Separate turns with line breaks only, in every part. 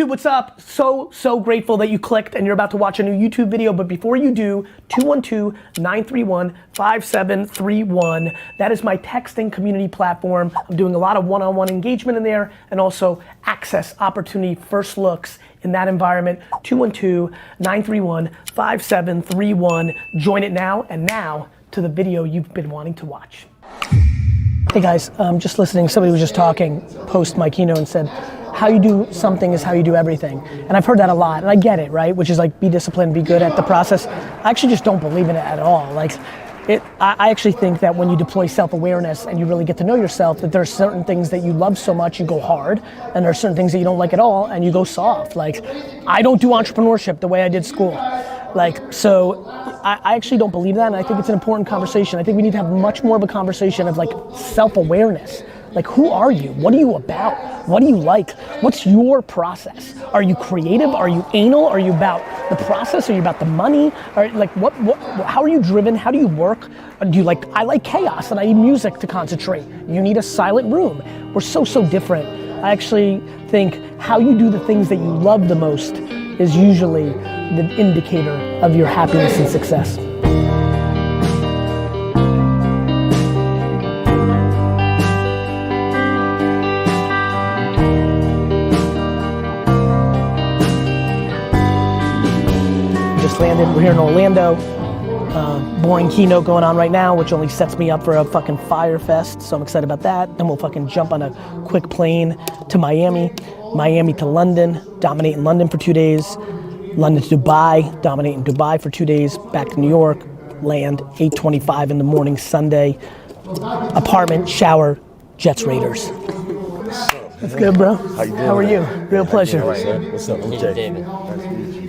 YouTube, what's up? So grateful that you clicked and you're about to watch a new YouTube video, but before you do, 212-931-5731. That is my texting community platform. I'm doing a lot of one-on-one engagement in there and also access opportunity, first looks in that environment. 212-931-5731. Join it now, and now to the video you've been wanting to watch. Hey guys, just listening, somebody was just talking post my keynote and said, how you do something is how you do everything. And I've heard that a lot, and I get it, right? Which is like, be disciplined, be good at the process. I actually just don't believe in it at all. Like, I actually think that when you deploy self-awareness and you really get to know yourself, that there are certain things that you love so much, you go hard, and there are certain things that you don't like at all, and you go soft. Like, I don't do entrepreneurship the way I did school. Like, so I actually don't believe that, and I think it's an important conversation. I think we need to have much more of a conversation of like self-awareness. Like, who are you? What are you about? What do you like? What's your process? Are you creative? Are you anal? Are you about the process? Are you about the money? Or like, how are you driven? How do you work? Do you like, I like chaos and I need music to concentrate. You need a silent room. We're so different. I actually think how you do the things that you love the most is usually the indicator of your happiness and success. Landed. We're here in Orlando. Boring keynote going on right now, which only sets me up for a fucking fire fest. So I'm excited about that. Then we'll fucking jump on a quick plane to Miami. Miami to London, dominate in London for 2 days. London to Dubai, dominate in Dubai for 2 days. Back to New York, land 8:25 in the morning Sunday. Apartment, shower, Jets Raiders. What's good, bro?
How you doing?
How are you? Real pleasure.
What's up? I'm Jay.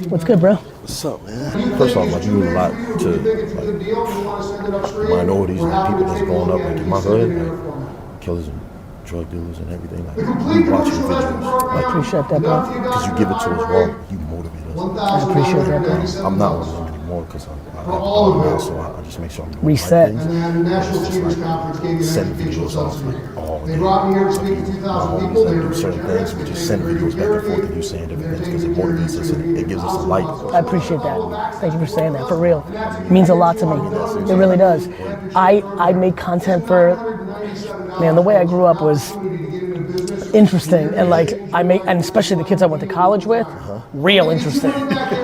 What's good, bro?
What's up, man? First off, like, you mean a lot to like minorities and people that's growing up like in my hood, like killers and drug dealers and everything. Like, we watch your videos.
I appreciate that, bro.
Because you give it to us raw, you motivate us.
I appreciate that, bro.
I'm not one of them anymore because I'm now, so I just make sure I'm doing
reset.
The right things. It's just like send videos off like all day. My homies that do certain things, we just send videos back and forth of you saying different things because it motivates us and it gives us a light.
I appreciate that. Thank you for saying that, for real. It means a lot to me. It really does. I make content for, man, the way I grew up was interesting, and like and especially the kids I went to college with, real interesting.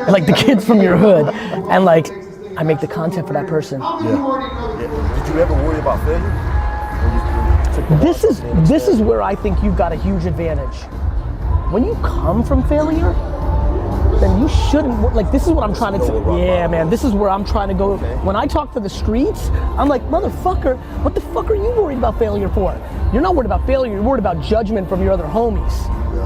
Like the kids from your hood, and like I make the content for that person.
Yeah. Did you ever worry about failure?
This is where I think you've got a huge advantage. When you come from failure, then you shouldn't, like, this is what I'm trying to tell. Yeah, man, this is where I'm trying to go. When I talk to the streets, I'm like, motherfucker, what the fuck are you worried about failure for? You're not worried about failure, you're worried about judgment from your other homies.
Yeah.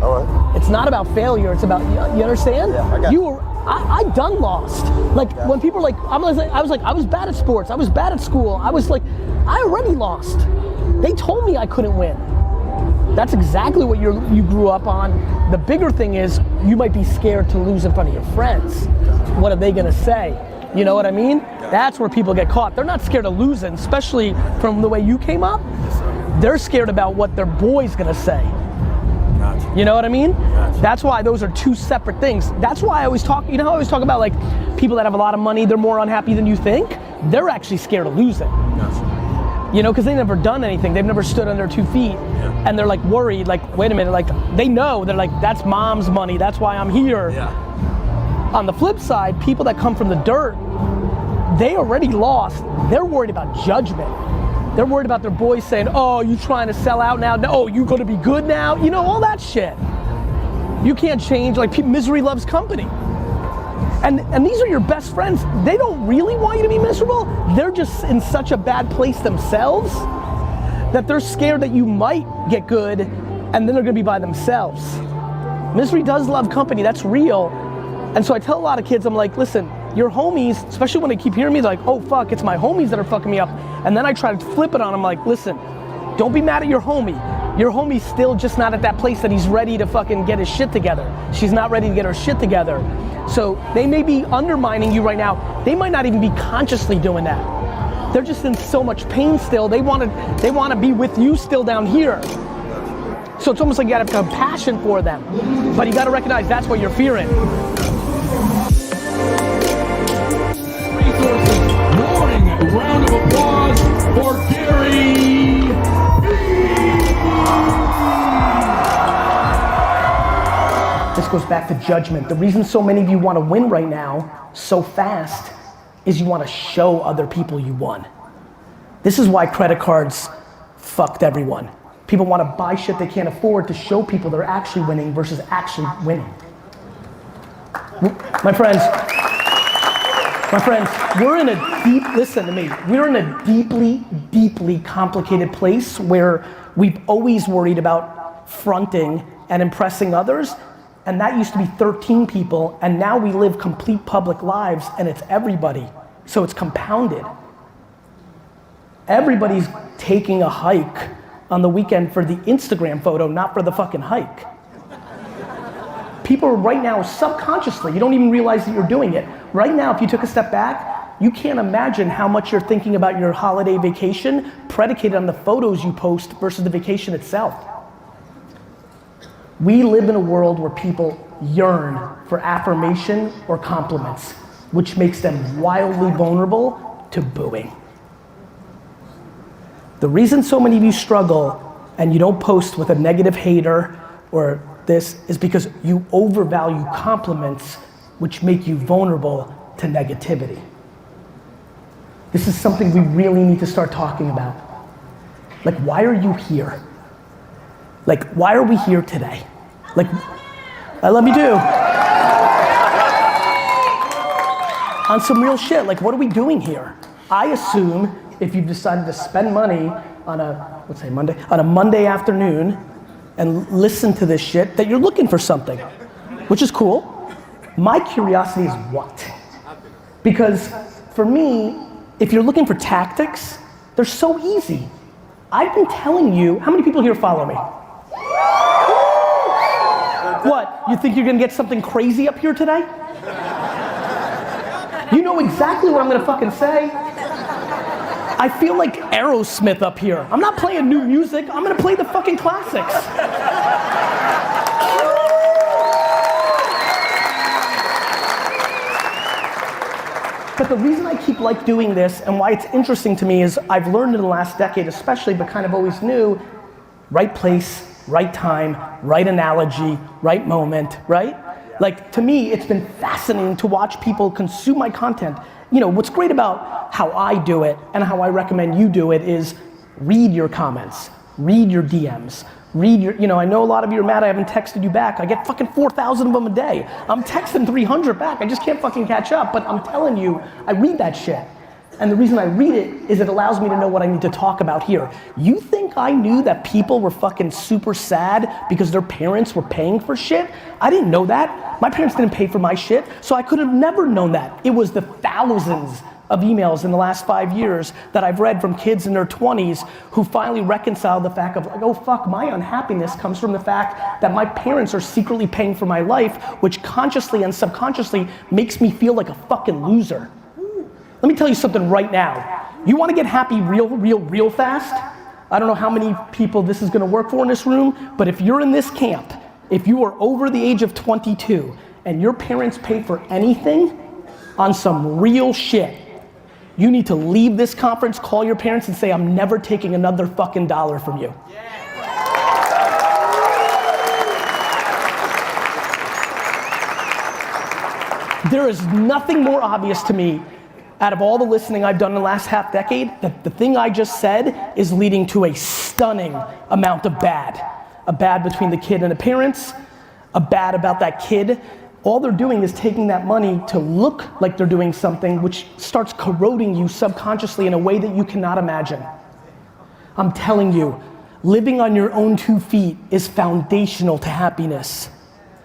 All right.
It's not about failure, it's about, you understand?
Yeah, I got you.
I done lost. Like, when people are like, I was bad at sports, I was bad at school, I was like, I already lost. They told me I couldn't win. That's exactly what you grew up on. The bigger thing is, you might be scared to lose in front of your friends. What are they gonna say? You know what I mean? That's where people get caught. They're not scared of losing, especially from the way you came up. They're scared about what their boy's gonna say. You know what I mean? That's why those are two separate things. That's why I always talk, you know how I always talk about like people that have a lot of money, they're more unhappy than you think? They're actually scared of losing. You know, because they've never done anything. They've never stood on their 2 feet. And they're like worried, like, wait a minute, like they know, they're like, that's mom's money, that's why I'm here. On the flip side, people that come from the dirt, they already lost. They're worried about judgment. They're worried about their boys saying, oh, you trying to sell out now? No, you gonna be good now? You know, all that shit. You can't change, like misery loves company. And these are your best friends. They don't really want you to be miserable. They're just in such a bad place themselves that they're scared that you might get good and then they're gonna be by themselves. Misery does love company, that's real. And so I tell a lot of kids, I'm like, listen, your homies, especially when they keep hearing me, they're like, oh fuck, it's my homies that are fucking me up. And then I try to flip it on them, like, listen, don't be mad at your homie. Your homie's still just not at that place that he's ready to fucking get his shit together. She's not ready to get her shit together. So they may be undermining you right now. They might not even be consciously doing that. They're just in so much pain still. They want to be with you still down here. So it's almost like you gotta have compassion for them. But you gotta recognize that's what you're fearing.
Resources. Warning. A round of applause for GaryVee.
This goes back to judgment. The reason so many of you want to win right now so fast is you want to show other people you won. This is why credit cards fucked everyone. People want to buy shit they can't afford to show people they're actually winning versus actually winning. My friends, we're in a listen to me, we're in a deeply, deeply complicated place where we've always worried about fronting and impressing others, and that used to be 13 people, and now we live complete public lives and it's everybody, so it's compounded. Everybody's taking a hike on the weekend for the Instagram photo, not for the fucking hike. People right now subconsciously, you don't even realize that you're doing it. Right now, if you took a step back, you can't imagine how much you're thinking about your holiday vacation predicated on the photos you post versus the vacation itself. We live in a world where people yearn for affirmation or compliments, which makes them wildly vulnerable to booing. The reason so many of you struggle and you don't post with a negative hater or this is because you overvalue compliments, which make you vulnerable to negativity. This is something we really need to start talking about. Like, why are you here? Like, why are we here today? Like, I love you too. On some real shit, like, what are we doing here? I assume if you've decided to spend money on a, let's say Monday, on a Monday afternoon and listen to this shit, that you're looking for something, which is cool. My curiosity is what? Because for me, if you're looking for tactics, they're so easy. I've been telling you, how many people here follow me? What, you think you're gonna get something crazy up here today? You know exactly what I'm gonna fucking say. I feel like Aerosmith up here. I'm not playing new music, I'm gonna play the fucking classics. But the reason I keep like doing this and why it's interesting to me is I've learned in the last decade especially, but kind of always knew, right place, right time, right analogy, right moment, right? Like, to me, it's been fascinating to watch people consume my content. You know, what's great about how I do it and how I recommend you do it is read your comments, read your DMs, read your, you know, I know a lot of you are mad I haven't texted you back. I get fucking 4,000 of them a day. I'm texting 300 back, I just can't fucking catch up, but I'm telling you, I read that shit. And the reason I read it is it allows me to know what I need to talk about here. You think I knew that people were fucking super sad because their parents were paying for shit? I didn't know that. My parents didn't pay for my shit, so I could have never known that. It was the thousands of emails in the last 5 years that I've read from kids in their 20s who finally reconciled the fact of like, oh fuck, my unhappiness comes from the fact that my parents are secretly paying for my life, which consciously and subconsciously makes me feel like a fucking loser. Let me tell you something right now. You wanna get happy real fast? I don't know how many people this is gonna work for in this room, but if you're in this camp, if you are over the age of 22 and your parents pay for anything on some real shit, you need to leave this conference, call your parents and say, I'm never taking another fucking dollar from you. There is nothing more obvious to me out of all the listening I've done in the last half decade, that the thing I just said is leading to a stunning amount of bad. A bad between the kid and the parents, a bad about that kid. All they're doing is taking that money to look like they're doing something which starts corroding you subconsciously in a way that you cannot imagine. I'm telling you, living on your own 2 feet is foundational to happiness.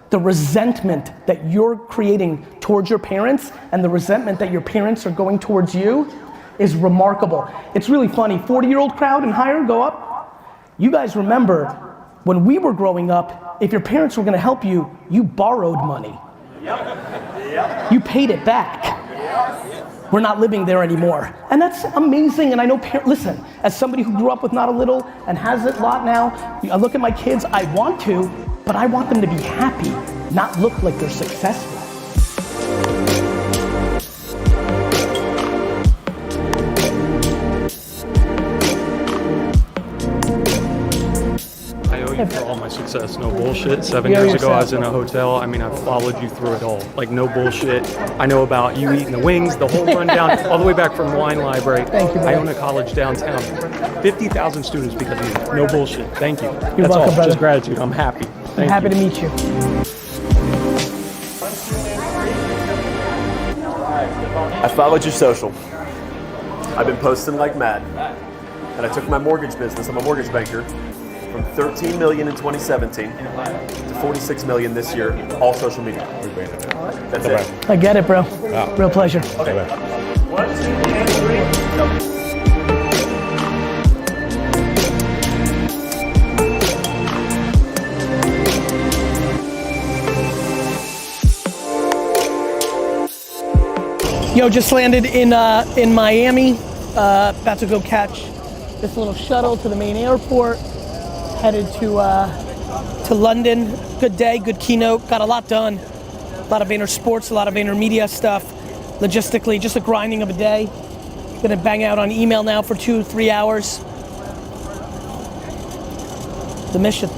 The resentment that you're creating towards your parents and the resentment that your parents are going towards you is remarkable. It's really funny, 40-year-old crowd and higher, go up. You guys remember when we were growing up, if your parents were gonna help you, you borrowed money. You paid it back. We're not living there anymore. And that's amazing, and I know, listen, as somebody who grew up with not a little and has it a lot now, I look at my kids, I want to, but I want them to be happy, not look like they're successful.
For all my success, no bullshit. 7 years ago, I was in a hotel. I mean, I've followed you through it all. Like, no bullshit. I know about you eating the wings, the whole rundown, all the way back from Wine Library.
Thank you, brother.
I own a college downtown. 50,000 students because of you. No bullshit. Thank you.
You're
That's
welcome,
all.
brother.
Just gratitude. I'm happy.
I'm happy to meet you.
I followed your social. I've been posting like mad. And I took my mortgage business, I'm a mortgage banker, from 13 million in 2017 to 46 million this year, all social media. That's it.
I get it, bro. Real pleasure.
Okay. 1, 2, and 3, go.
Yo, just landed in Miami. About to go catch this little shuttle to the main airport. Headed to London. Good day, good keynote. Got a lot done. A lot of Vayner Sports, a lot of Vayner Media stuff. Logistically, just a grinding of a day. Gonna bang out on email now for 2-3 hours. The mission.